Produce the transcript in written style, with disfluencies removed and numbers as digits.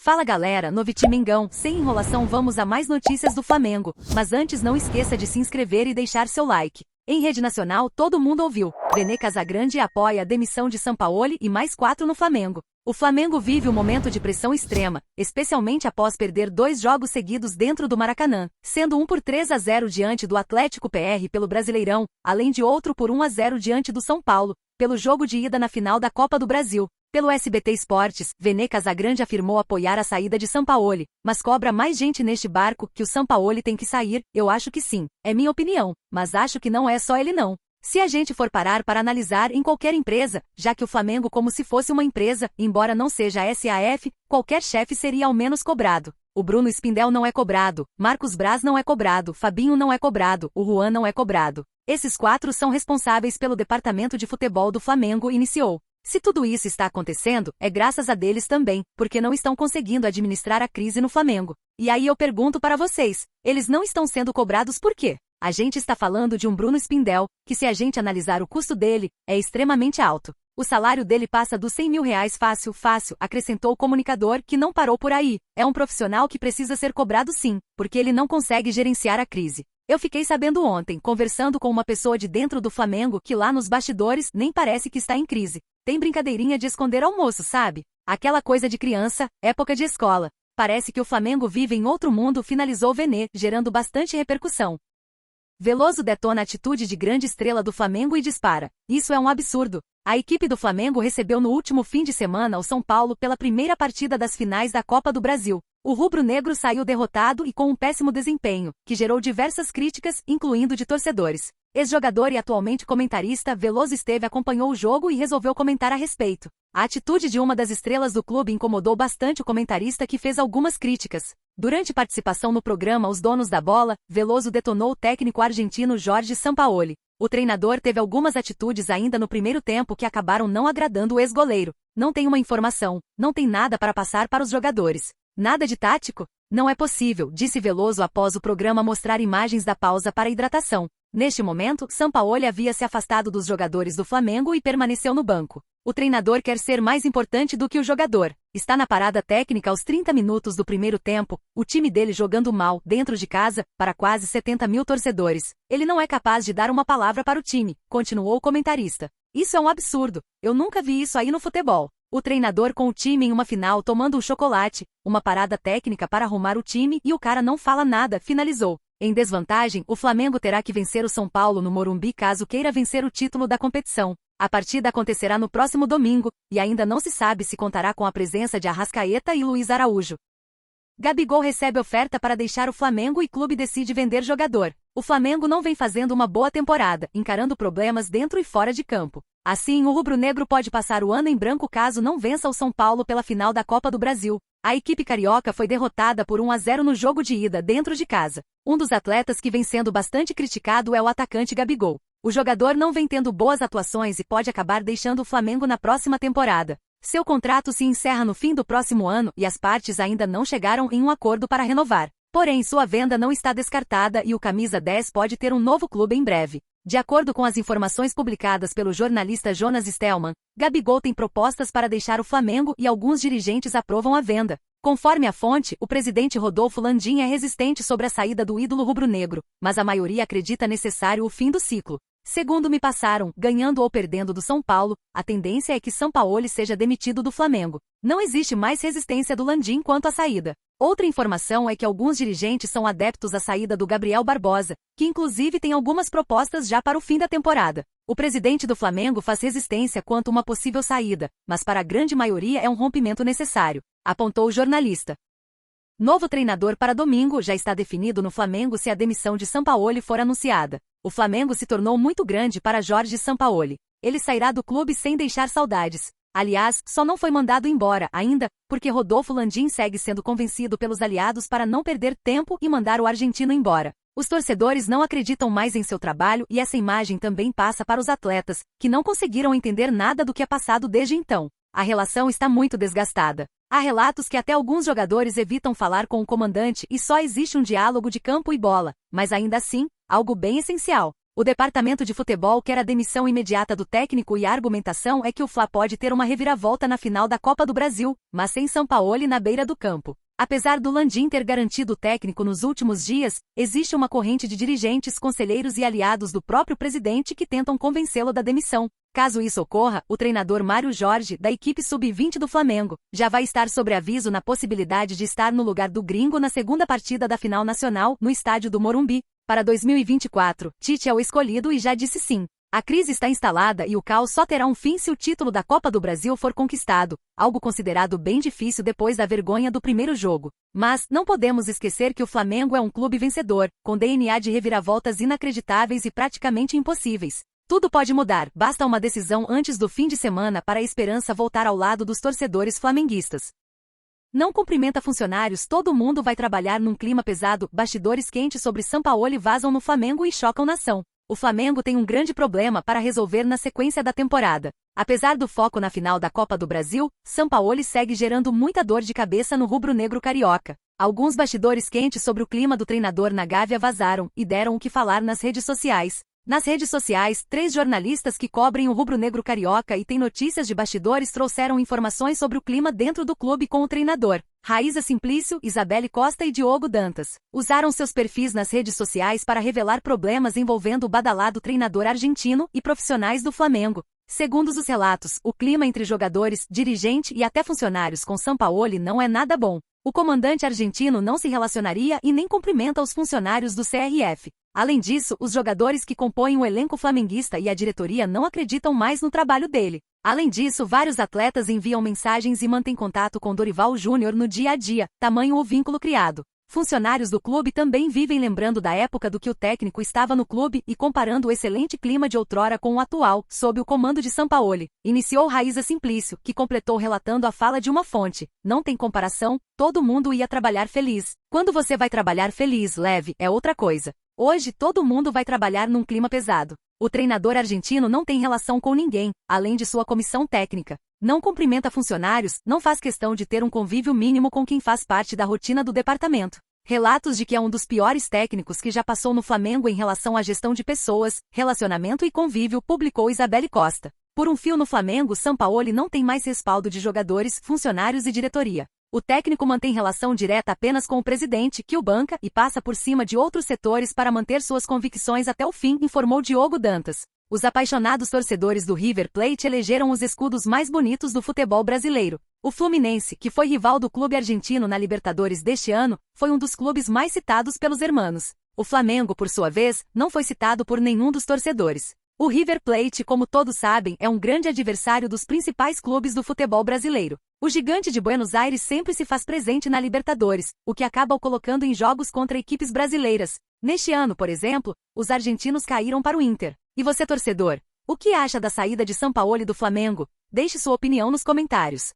Fala galera, no Vitimengão, sem enrolação vamos a mais notícias do Flamengo, mas antes não esqueça de se inscrever e deixar seu like. Em rede nacional todo mundo ouviu, Vene Casagrande apoia a demissão de Sampaoli e mais 4 no Flamengo. O Flamengo vive um momento de pressão extrema, especialmente após perder 2 jogos seguidos dentro do Maracanã, sendo um por 3-0 diante do Atlético PR pelo Brasileirão, além de outro por 1-0 diante do São Paulo, pelo jogo de ida na final da Copa do Brasil. Pelo SBT Esportes, Vene Casagrande afirmou apoiar a saída de Sampaoli, mas cobra mais gente neste barco que o Sampaoli tem que sair. Eu acho que sim, é minha opinião, mas acho que não é só ele não. Se a gente for parar para analisar em qualquer empresa, já que o Flamengo como se fosse uma empresa, embora não seja a SAF, qualquer chefe seria ao menos cobrado. O Bruno Spindel não é cobrado, Marcos Braz não é cobrado, Fabinho não é cobrado, o Juan não é cobrado. Esses 4 são responsáveis pelo departamento de futebol do Flamengo, iniciou. Se tudo isso está acontecendo, é graças a deles também, porque não estão conseguindo administrar a crise no Flamengo. E aí eu pergunto para vocês, eles não estão sendo cobrados por quê? A gente está falando de um Bruno Spindel, que se a gente analisar o custo dele, é extremamente alto. O salário dele passa dos 100 mil reais fácil, acrescentou o comunicador que não parou por aí. É um profissional que precisa ser cobrado sim, porque ele não consegue gerenciar a crise. Eu fiquei sabendo ontem, conversando com uma pessoa de dentro do Flamengo, que lá nos bastidores nem parece que está em crise. Tem brincadeirinha de esconder almoço, sabe? Aquela coisa de criança, época de escola. Parece que o Flamengo vive em outro mundo, finalizou Vene, gerando bastante repercussão. Veloso detona a atitude de grande estrela do Flamengo e dispara. Isso é um absurdo. A equipe do Flamengo recebeu no último fim de semana o São Paulo pela primeira partida das finais da Copa do Brasil. O rubro-negro saiu derrotado e com um péssimo desempenho, que gerou diversas críticas, incluindo de torcedores. Ex-jogador e atualmente comentarista, Veloso acompanhou o jogo e resolveu comentar a respeito. A atitude de uma das estrelas do clube incomodou bastante o comentarista, que fez algumas críticas. Durante participação no programa Os Donos da Bola, Veloso detonou o técnico argentino Jorge Sampaoli. O treinador teve algumas atitudes ainda no primeiro tempo que acabaram não agradando o ex-goleiro. Não tem uma informação, não tem nada para passar para os jogadores. Nada de tático? Não é possível, disse Veloso após o programa mostrar imagens da pausa para hidratação. Neste momento, Sampaoli havia se afastado dos jogadores do Flamengo e permaneceu no banco. O treinador quer ser mais importante do que o jogador. Está na parada técnica aos 30 minutos do primeiro tempo, o time dele jogando mal, dentro de casa, para quase 70 mil torcedores. Ele não é capaz de dar uma palavra para o time, continuou o comentarista. Isso é um absurdo. Eu nunca vi isso aí no futebol. O treinador com o time em uma final tomando um chocolate, uma parada técnica para arrumar o time e o cara não fala nada, finalizou. Em desvantagem, o Flamengo terá que vencer o São Paulo no Morumbi caso queira vencer o título da competição. A partida acontecerá no próximo domingo, e ainda não se sabe se contará com a presença de Arrascaeta e Luiz Araújo. Gabigol recebe oferta para deixar o Flamengo e clube decide vender jogador. O Flamengo não vem fazendo uma boa temporada, encarando problemas dentro e fora de campo. Assim, o rubro-negro pode passar o ano em branco caso não vença o São Paulo pela final da Copa do Brasil. A equipe carioca foi derrotada por 1-0 no jogo de ida dentro de casa. Um dos atletas que vem sendo bastante criticado é o atacante Gabigol. O jogador não vem tendo boas atuações e pode acabar deixando o Flamengo na próxima temporada. Seu contrato se encerra no fim do próximo ano e as partes ainda não chegaram em um acordo para renovar. Porém, sua venda não está descartada e o camisa 10 pode ter um novo clube em breve. De acordo com as informações publicadas pelo jornalista Jonas Stelman, Gabigol tem propostas para deixar o Flamengo e alguns dirigentes aprovam a venda. Conforme a fonte, o presidente Rodolfo Landim é resistente sobre a saída do ídolo rubro-negro, mas a maioria acredita necessário o fim do ciclo. Segundo me passaram, ganhando ou perdendo do São Paulo, a tendência é que Sampaoli seja demitido do Flamengo. Não existe mais resistência do Landim quanto à saída. Outra informação é que alguns dirigentes são adeptos à saída do Gabriel Barbosa, que inclusive tem algumas propostas já para o fim da temporada. O presidente do Flamengo faz resistência quanto a uma possível saída, mas para a grande maioria é um rompimento necessário, apontou o jornalista. Novo treinador para domingo. Já está definido no Flamengo se a demissão de Sampaoli for anunciada. O Flamengo se tornou muito grande para Jorge Sampaoli. Ele sairá do clube sem deixar saudades. Aliás, só não foi mandado embora ainda, porque Rodolfo Landim segue sendo convencido pelos aliados para não perder tempo e mandar o argentino embora. Os torcedores não acreditam mais em seu trabalho e essa imagem também passa para os atletas, que não conseguiram entender nada do que é passado desde então. A relação está muito desgastada. Há relatos que até alguns jogadores evitam falar com o comandante e só existe um diálogo de campo e bola, mas ainda assim, algo bem essencial. O departamento de futebol quer a demissão imediata do técnico e a argumentação é que o Fla pode ter uma reviravolta na final da Copa do Brasil, mas sem Sampaoli na beira do campo. Apesar do Landim ter garantido o técnico nos últimos dias, existe uma corrente de dirigentes, conselheiros e aliados do próprio presidente que tentam convencê-lo da demissão. Caso isso ocorra, o treinador Mário Jorge, da equipe sub-20 do Flamengo, já vai estar sob aviso na possibilidade de estar no lugar do Gringo na segunda partida da final nacional, no estádio do Morumbi. Para 2024, Tite é o escolhido e já disse sim. A crise está instalada e o caos só terá um fim se o título da Copa do Brasil for conquistado, algo considerado bem difícil depois da vergonha do primeiro jogo. Mas não podemos esquecer que o Flamengo é um clube vencedor, com DNA de reviravoltas inacreditáveis e praticamente impossíveis. Tudo pode mudar, basta uma decisão antes do fim de semana para a esperança voltar ao lado dos torcedores flamenguistas. Não cumprimenta funcionários, todo mundo vai trabalhar num clima pesado, bastidores quentes sobre Sampaoli vazam no Flamengo e chocam nação. O Flamengo tem um grande problema para resolver na sequência da temporada. Apesar do foco na final da Copa do Brasil, Sampaoli segue gerando muita dor de cabeça no rubro-negro carioca. Alguns bastidores quentes sobre o clima do treinador na Gávea vazaram e deram o que falar nas redes sociais. Nas redes sociais, 3 jornalistas que cobrem o rubro-negro carioca e têm notícias de bastidores trouxeram informações sobre o clima dentro do clube com o treinador. Raíza Simplício, Isabelle Costa e Diogo Dantas usaram seus perfis nas redes sociais para revelar problemas envolvendo o badalado treinador argentino e profissionais do Flamengo. Segundo os relatos, o clima entre jogadores, dirigente e até funcionários com Sampaoli não é nada bom. O comandante argentino não se relacionaria e nem cumprimenta os funcionários do CRF. Além disso, os jogadores que compõem o elenco flamenguista e a diretoria não acreditam mais no trabalho dele. Além disso, vários atletas enviam mensagens e mantêm contato com Dorival Júnior no dia a dia, tamanho o vínculo criado. Funcionários do clube também vivem lembrando da época do que o técnico estava no clube e comparando o excelente clima de outrora com o atual, sob o comando de Sampaoli. Iniciou Raíza Simplício, que completou relatando a fala de uma fonte. Não tem comparação, todo mundo ia trabalhar feliz. Quando você vai trabalhar feliz, leve, é outra coisa. Hoje todo mundo vai trabalhar num clima pesado. O treinador argentino não tem relação com ninguém, além de sua comissão técnica. Não cumprimenta funcionários, não faz questão de ter um convívio mínimo com quem faz parte da rotina do departamento. Relatos de que é um dos piores técnicos que já passou no Flamengo em relação à gestão de pessoas, relacionamento e convívio, publicou Isabelle Costa. Por um fio no Flamengo, Sampaoli não tem mais respaldo de jogadores, funcionários e diretoria. O técnico mantém relação direta apenas com o presidente, que o banca e passa por cima de outros setores para manter suas convicções até o fim, informou Diogo Dantas. Os apaixonados torcedores do River Plate elegeram os escudos mais bonitos do futebol brasileiro. O Fluminense, que foi rival do clube argentino na Libertadores deste ano, foi um dos clubes mais citados pelos hermanos. O Flamengo, por sua vez, não foi citado por nenhum dos torcedores. O River Plate, como todos sabem, é um grande adversário dos principais clubes do futebol brasileiro. O gigante de Buenos Aires sempre se faz presente na Libertadores, o que acaba o colocando em jogos contra equipes brasileiras. Neste ano, por exemplo, os argentinos caíram para o Inter. E você, torcedor, o que acha da saída de Sampaoli do Flamengo? Deixe sua opinião nos comentários.